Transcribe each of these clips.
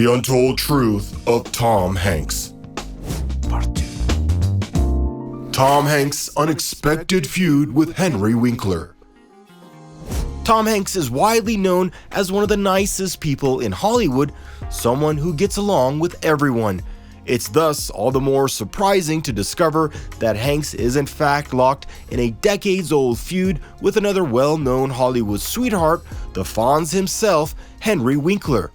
The Untold Truth of Tom Hanks. Part 2. Tom Hanks' unexpected feud with Henry Winkler. Tom Hanks is widely known as one of the nicest people in Hollywood, someone who gets along with everyone. It's thus all the more surprising to discover that Hanks is in fact locked in a decades-old feud with another well-known Hollywood sweetheart, the Fonz himself, Henry Winkler.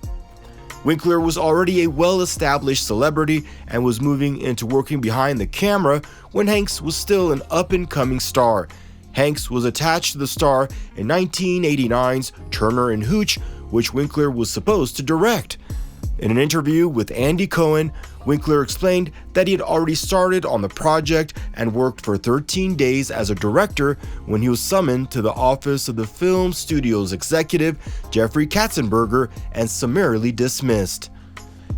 Winkler was already a well-established celebrity and was moving into working behind the camera when Hanks was still an up-and-coming star. Hanks was attached to the star in 1989's Turner and Hooch, which Winkler was supposed to direct. In an interview with Andy Cohen, Winkler explained that he had already started on the project and worked for 13 days as a director when he was summoned to the office of the film studio's executive, Jeffrey Katzenberger, and summarily dismissed.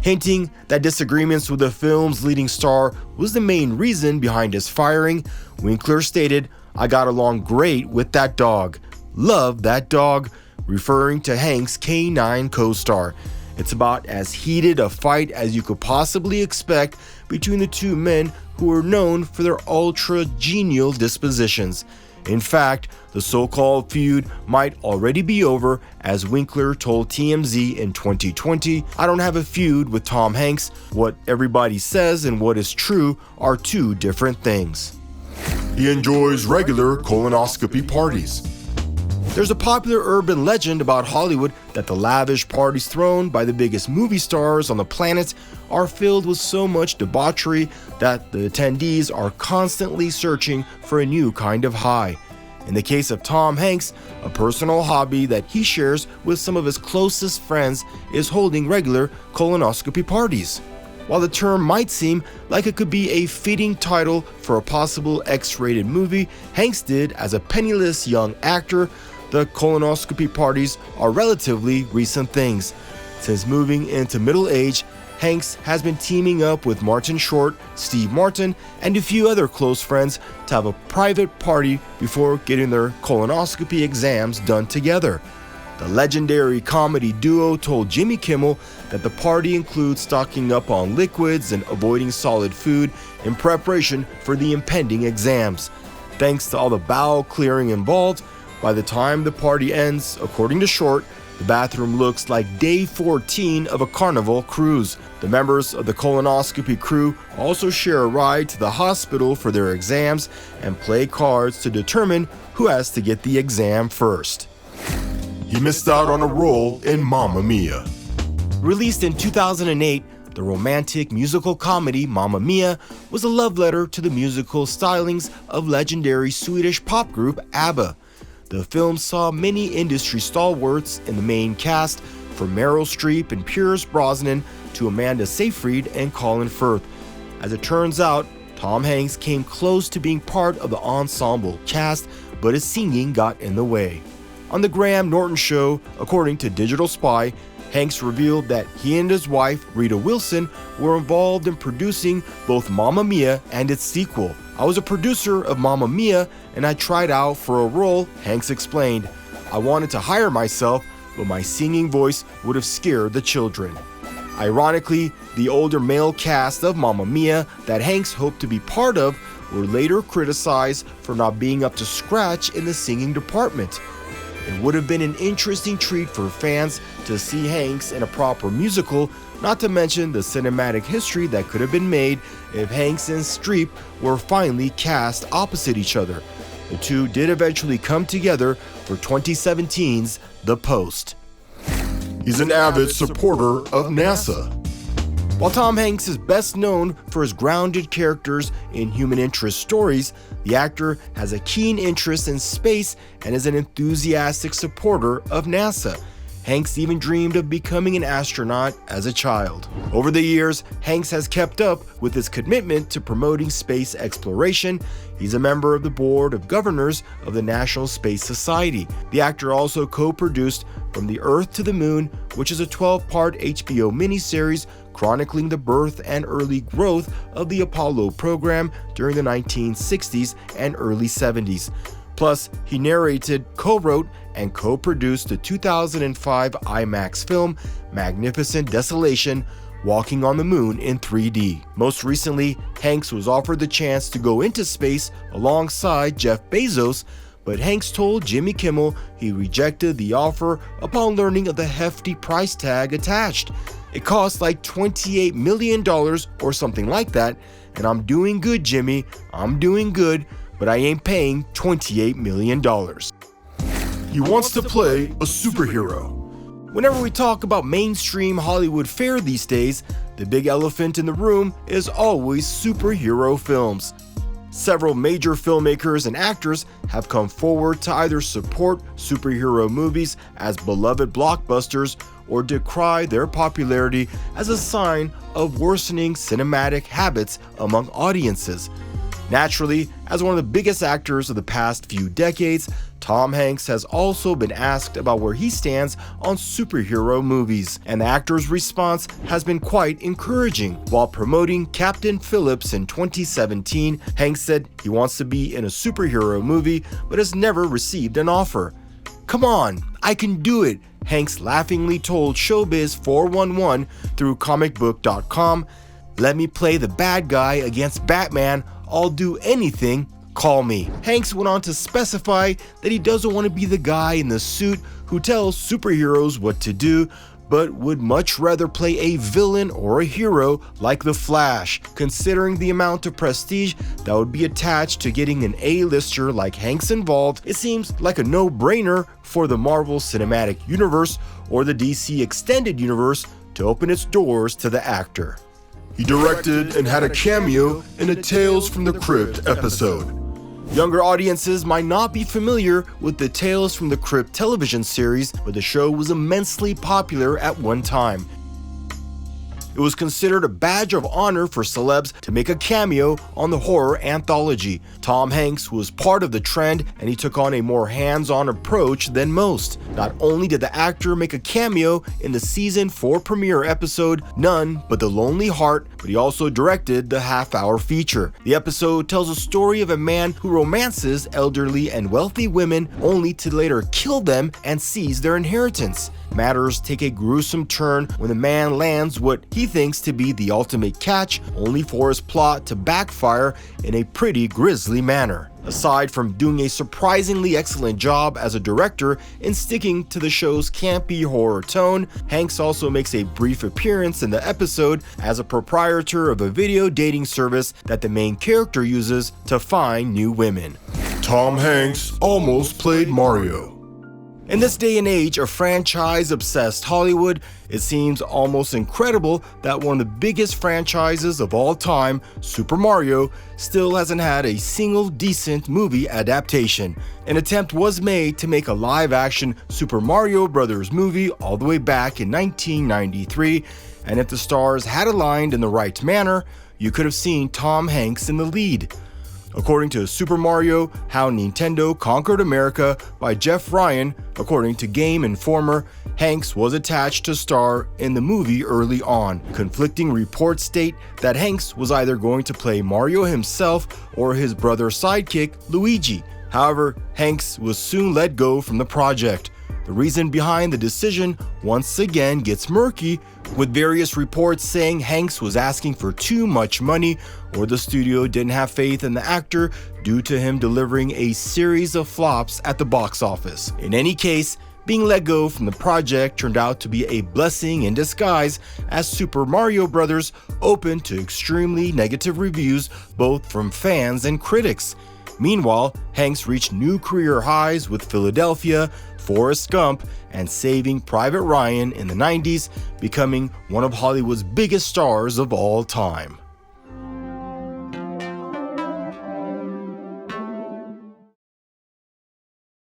Hinting that disagreements with the film's leading star was the main reason behind his firing, Winkler stated, "I got along great with that dog. Love that dog," referring to Hanks' K9 co-star. It's about as heated a fight as you could possibly expect between the two men who are known for their ultra-genial dispositions. In fact, the so-called feud might already be over, as Winkler told TMZ in 2020, "I don't have a feud with Tom Hanks. What everybody says and what is true are two different things." He enjoys regular colonoscopy parties. There's a popular urban legend about Hollywood that the lavish parties thrown by the biggest movie stars on the planet are filled with so much debauchery that the attendees are constantly searching for a new kind of high. In the case of Tom Hanks, a personal hobby that he shares with some of his closest friends is holding regular colonoscopy parties. While the term might seem like it could be a fitting title for a possible X-rated movie Hanks did as a penniless young actor, the colonoscopy parties are relatively recent things. Since moving into middle age, Hanks has been teaming up with Martin Short, Steve Martin, and a few other close friends to have a private party before getting their colonoscopy exams done together. The legendary comedy duo told Jimmy Kimmel that the party includes stocking up on liquids and avoiding solid food in preparation for the impending exams. Thanks to all the bowel clearing involved, by the time the party ends, according to Short, the bathroom looks like day 14 of a Carnival cruise. The members of the colonoscopy crew also share a ride to the hospital for their exams and play cards to determine who has to get the exam first. He missed out on a role in Mamma Mia. Released in 2008, the romantic musical comedy Mamma Mia was a love letter to the musical stylings of legendary Swedish pop group ABBA. The film saw many industry stalwarts in the main cast, from Meryl Streep and Pierce Brosnan to Amanda Seyfried and Colin Firth. As it turns out, Tom Hanks came close to being part of the ensemble cast, but his singing got in the way. On the Graham Norton Show, according to Digital Spy, Hanks revealed that he and his wife, Rita Wilson, were involved in producing both Mamma Mia and its sequel. "I was a producer of Mamma Mia and I tried out for a role," Hanks explained. "I wanted to hire myself, but my singing voice would have scared the children." Ironically, the older male cast of Mamma Mia that Hanks hoped to be part of were later criticized for not being up to scratch in the singing department. It would have been an interesting treat for fans to see Hanks in a proper musical, not to mention the cinematic history that could have been made if Hanks and Streep were finally cast opposite each other. The two did eventually come together for 2017's The Post. He's an avid supporter of NASA. While Tom Hanks is best known for his grounded characters in human interest stories, the actor has a keen interest in space and is an enthusiastic supporter of NASA. Hanks even dreamed of becoming an astronaut as a child. Over the years, Hanks has kept up with his commitment to promoting space exploration. He's a member of the board of governors of the National Space Society. The actor also co-produced From the Earth to the Moon, which is a 12-part HBO miniseries chronicling the birth and early growth of the Apollo program during the 1960s and early 70s. Plus, he narrated, co-wrote, and co-produced the 2005 IMAX film Magnificent Desolation, Walking on the Moon in 3D. Most recently, Hanks was offered the chance to go into space alongside Jeff Bezos, but Hanks told Jimmy Kimmel he rejected the offer upon learning of the hefty price tag attached. It cost like $28 million or something like that, and I'm doing good, Jimmy, I'm doing good, but I ain't paying $28 million. He wants to play a superhero. Whenever we talk about mainstream Hollywood fare these days, the big elephant in the room is always superhero films. Several major filmmakers and actors have come forward to either support superhero movies as beloved blockbusters or decry their popularity as a sign of worsening cinematic habits among audiences. Naturally, as one of the biggest actors of the past few decades, Tom Hanks has also been asked about where he stands on superhero movies, and the actor's response has been quite encouraging. While promoting Captain Phillips in 2017, Hanks said he wants to be in a superhero movie but has never received an offer. "Come on, I can do it," Hanks laughingly told Showbiz 411 through comicbook.com. "Let me play the bad guy against Batman. I'll do anything, call me." Hanks went on to specify that he doesn't want to be the guy in the suit who tells superheroes what to do, but would much rather play a villain or a hero like the Flash. Considering the amount of prestige that would be attached to getting an A-lister like Hanks involved, it seems like a no-brainer for the Marvel Cinematic Universe or the DC Extended Universe to open its doors to the actor. He directed and had a cameo in a Tales from the Crypt episode. Younger audiences might not be familiar with the Tales from the Crypt television series, but the show was immensely popular at one time. It was considered a badge of honor for celebs to make a cameo on the horror anthology. Tom Hanks was part of the trend, and he took on a more hands-on approach than most. Not only did the actor make a cameo in the season 4 premiere episode None But the Lonely Heart, but he also directed the half-hour feature. The episode tells a story of a man who romances elderly and wealthy women only to later kill them and seize their inheritance. Matters take a gruesome turn when the man lands what he thinks to be the ultimate catch, only for his plot to backfire in a pretty grisly manner. Aside from doing a surprisingly excellent job as a director in sticking to the show's campy horror tone, Hanks also makes a brief appearance in the episode as a proprietor of a video dating service that the main character uses to find new women. Tom Hanks almost played Mario. In this day and age of franchise-obsessed Hollywood, it seems almost incredible that one of the biggest franchises of all time, Super Mario, still hasn't had a single decent movie adaptation. An attempt was made to make a live-action Super Mario Bros. Movie all the way back in 1993, and if the stars had aligned in the right manner, you could have seen Tom Hanks in the lead. According to Super Mario: How Nintendo Conquered America by Jeff Ryan, according to Game Informer, Hanks was attached to star in the movie early on. Conflicting reports state that Hanks was either going to play Mario himself or his brother sidekick, Luigi. However, Hanks was soon let go from the project. The reason behind the decision once again gets murky, with various reports saying Hanks was asking for too much money or the studio didn't have faith in the actor due to him delivering a series of flops at the box office. In any case, being let go from the project turned out to be a blessing in disguise, as Super Mario Bros. Opened to extremely negative reviews both from fans and critics. Meanwhile, Hanks reached new career highs with Philadelphia, Forrest Gump, and Saving Private Ryan in the 90s, becoming one of Hollywood's biggest stars of all time.